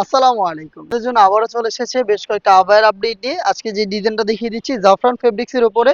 আসসালামু আলাইকুম। আপনাদের জন্য আবারও চলে এসেছে বেশ কয়েকটা আবায়ার আপডেট নিয়ে। আজকে যে ডিজাইনটা দেখিয়ে দিচ্ছি জাফরান ফেব্রিক্স এর উপরে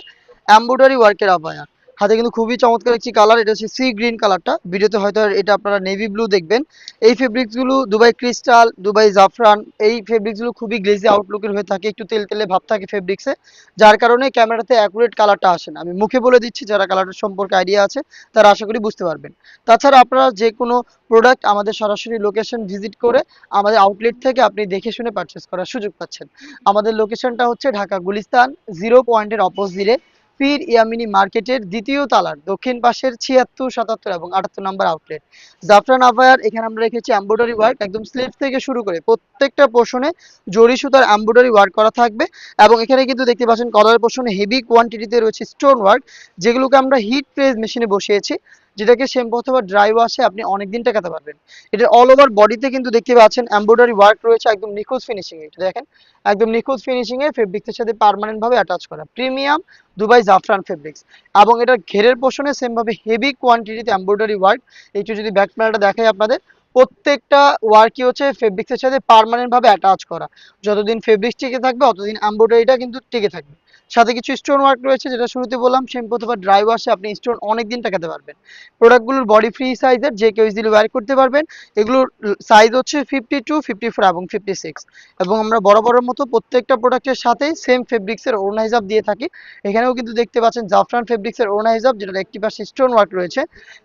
এমব্রয়ডারি ওয়ার্কের আবায়া। হাতে কিন্তু খুবই চমৎকার একটি কালার। এটা হচ্ছে সি গ্রিন কালারটা। ভিডিওতে হয়তো এটা আপনারা নেভি ব্লু দেখবেন। এই ফেব্রিক্স গুলো দুবাই ক্রিস্টাল, দুবাই জাফরান এই ফেব্রিক্স গুলো খুবই গ্লেজি আউটলুকের হয়ে থাকে। একটু তেলতেলে ভাব থাকে ফেব্রিক্সে। যার কারণে ক্যামেরাতে অ্যাকুরেট কালারটা আসে না। আমি মুখে বলে দিচ্ছি, যারা কালারটার সম্পর্কে আইডিয়া আছে তারা আশা করি বুঝতে পারবেন। তাছাড়া আপনারা যে কোনো প্রোডাক্ট আমাদের সরাসরি লোকেশন ভিজিট করে আমাদের আউটলেট থেকে আপনি দেখে শুনে পারচেস করার সুযোগ পাচ্ছেন। আমাদের লোকেশনটা হচ্ছে ঢাকা গুলিস্তান 0 পয়েন্টের অপোজিটে পীর ইয়ামিনী মার্কেটের দ্বিতীয় তালার দক্ষিণ পাশের 76, 77 এবং 78 নম্বর আউটলেট। জাফরান আভায়ার এখানে আমরা রেখেছি এমব্রয়ডারি ওয়ার্ক, একদম স্লিভ থেকে শুরু করে প্রত্যেকটা পোর্শনে জরি সুতার এমব্রয়ডারি ওয়ার্ক করা থাকবে। এবং এখানে কিন্তু দেখতে পাচ্ছেন কলারের পোর্শনে হেভি কোয়ান্টিটিতে রয়েছে স্টোন ওয়ার্ক, যেগুলোকে আমরা হিট প্রেস মেশিনে বসিয়েছি, যেটাকে শ্যাম্পু অথবা ড্রাই ওয়াশে আপনি অনেকদিন টেকাতে পারবেন। এটা অল ওভার বডিতে কিন্তু দেখতে পাচ্ছেন এমব্রয়ডারি ওয়ার্ক রয়েছে, একদম নিখুঁত ফিনিশিং। এটা দেখেন একদম নিখুঁত ফিনিশিং এ ফেব্রিক্সের সাথে পার্মানেন্ট ভাবে অ্যাটাচ করা প্রিমিয়াম দুবাই জাফরান ফেব্রিক্স। এবং এটা ঘেরের পোর্শনে সেম ভাবে হেভি কোয়ান্টিটিতে এমব্রয়ডারি ওয়ার্ক। একটু যদি ব্যাক প্যানেলটা দেখাই আপনাদের, প্রত্যেকটা ওয়ার্কই হচ্ছে ফেব্রিক্সের সাথে পার্মানেন্ট ভাবে অ্যাটাচ করা। যতদিন ফেব্রিক্স টিকে থাকবে ততদিন এমব্রয়ডারিটা কিন্তু টিকে থাকবে। সাথে কিছু স্টোন ওয়ার্ক রয়েছে, যেটা শুরুতে বললাম শ্যাম্পু অথবা ড্রাই ওয়াশে আপনি স্টোন অনেকদিন টেকাতে পারবেন। প্রোডাক্টগুলোর বডি ফ্রি সাইজের, যে কেউ ইজিলি ওয়্যার করতে পারবেন। এগুলোর সাইজ হচ্ছে 52, 54 এবং 56। এবং আমরা বরাবরের মতো প্রত্যেকটা প্রোডাক্টের সাথেই সেম ফেব্রিক্সের ওড়না হিসাব দিয়ে থাকি। এখানেও কিন্তু দেখতে পাচ্ছেন জাফরান ফেব্রিক্সের ওড়না হিসাব, যেটার একটি পাশে স্টোন ওয়ার্ক রয়েছে।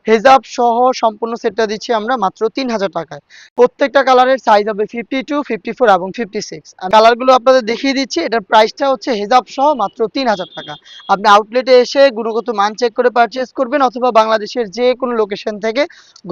হেজাব সহ সম্পূর্ণ সেটটা দিচ্ছি আমরা মাত্র 3000 টাকায়। প্রত্যেকটা কালারের সাইজ হবে 52, 54 এবং 56। কালারগুলো আপনাদের দেখিয়ে দিচ্ছি। এটার প্রাইসটা হচ্ছে হেজাব সহ মাত্র 3000 টাকা। আপনি আউটলেটে এসে গুণগত মান চেক করে পারচেস করবেন, অথবা বাংলাদেশের যে কোনো লোকেশন থেকে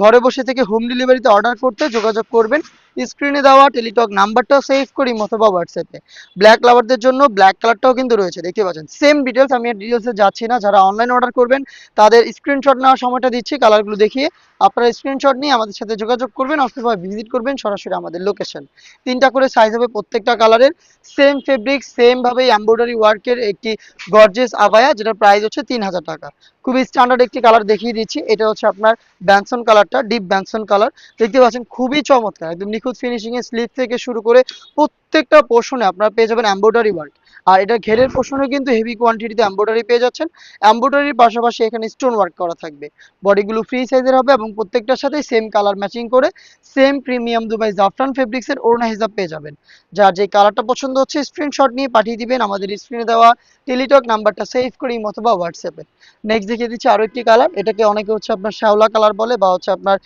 ঘরে বসে থেকে হোম ডেলিভারিতে অর্ডার করতে যোগাযোগ করবেন। স্ক্রিনে দেওয়া টেলিটক নাম্বারটা সেভ করি অথবা হোয়াটসঅ্যাপে। ব্ল্যাক লাভারদের জন্য ব্ল্যাক কালারটাও কিন্তু রয়েছে, দেখতে পাচ্ছেন সেম ডিটেলস। আমি আর ডিটেলসে যাচ্ছি না। যারা অনলাইন অর্ডার করবেন তাদের স্ক্রিনশট নেওয়ার সময়টা দিচ্ছি কালারগুলো দেখিয়ে। আপনারা স্ক্রিনশট নিয়ে আমাদের সাথে যোগাযোগ করবেন অথবা ভিজিট করবেন সরাসরি আমাদের লোকেশন। 3টা করে সাইজ হবে প্রত্যেকটা কালারের। সেম ফেব্রিক সেম ভাবে এমব্রয়ডারি ওয়ার্কের একটি গর্জিয়াস আবায়া, যেটার প্রাইস হচ্ছে 3000 টাকা। খুবই স্ট্যান্ডার্ড একটি কালার দেখিয়ে দিচ্ছি। এটা হচ্ছে আপনার ব্যানসন কালারটা, ডিপ ব্যানসন কালার। দেখতে পাচ্ছেন খুবই চমৎকার, একদম নিখুঁত ফিনিশিং এ স্লিভ থেকে শুরু করে প্রত্যেকটা পোর্শনে আপনারা পেয়ে যাবেন এমব্রয়ডারি ওয়ার্ক। আর এটা ঘেরের পোর্শনে কিন্তু হেভি কোয়ান্টিটিতে এমব্রয়ডারি পেয়ে যাচ্ছেন। এমব্রয়ডারির পাশাপাশি এখানে স্টোন ওয়ার্ক করা থাকবে। বডিগুলো ফ্রি সাইজের হবে এবং প্রত্যেকটার সাথে সেম কালার ম্যাচিং করে সেম প্রিমিয়াম দুবাই জাফরান ফেব্রিক্সের ওড়না হিসাব পেয়ে যাবেন। যার যে কালারটা পছন্দ হচ্ছে স্ক্রিনশট নিয়ে পাঠিয়ে দিবেন আমাদের স্ক্রিনে দেওয়া টেলিটক নাম্বারটা সেভ করি অথবা হোয়াটসঅ্যাপে। নেক্সট দেখিয়ে দিচ্ছি আরো একটি কালার। এটাকে অনেকে হচ্ছে আপনার শ্যাওলা কালার বলে, বা হচ্ছে আপনার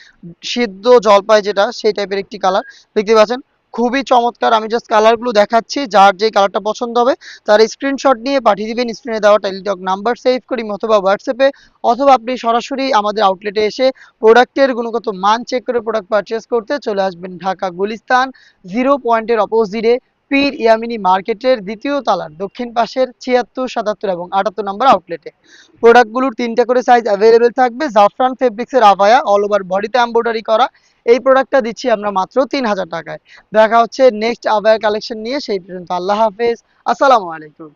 সিদ্ধ জলপাই, যেটা সেই টাইপের একটি কালার। দেখতে পাচ্ছেন খুবই চমৎকার। আমি জাস্ট কালারগুলো দেখাচ্ছি, যার যে কালারটা পছন্দ হবে তার স্ক্রিনশট নিয়ে পাঠিয়ে দিবেন স্ক্রিনে দেওয়া টেলিটক নাম্বার সেভ করি অথবা হোয়াটসঅ্যাপে। অথবা আপনি সরাসরি আমাদের আউটলেটে এসে প্রোডাক্টের গুণগত মান চেক করে প্রোডাক্ট পারচেস করতে চলে আসবেন ঢাকা গুলিস্তান 0 পয়েন্টের অপোজিটে পীর ইয়ামিনী মার্কেটের দ্বিতীয় তালার দক্ষিণ পাশের 76, 77 এবং 78 নম্বর আউটলেটে। প্রোডাক্টগুলোর 3টা করে সাইজ অ্যাভেলেবেল থাকবে। জাফরান ফেব্রিক্সের আভায়া অল ওভার বডিতে এমব্রয়ডারি করা এই প্রোডাক্টটা দিচ্ছি আমরা মাত্র 3000 টাকায়। দেখা হচ্ছে নেক্সট আভায়া কালেকশন নিয়ে, সেই পর্যন্ত আল্লাহ হাফেজ, আসসালামু আলাইকুম।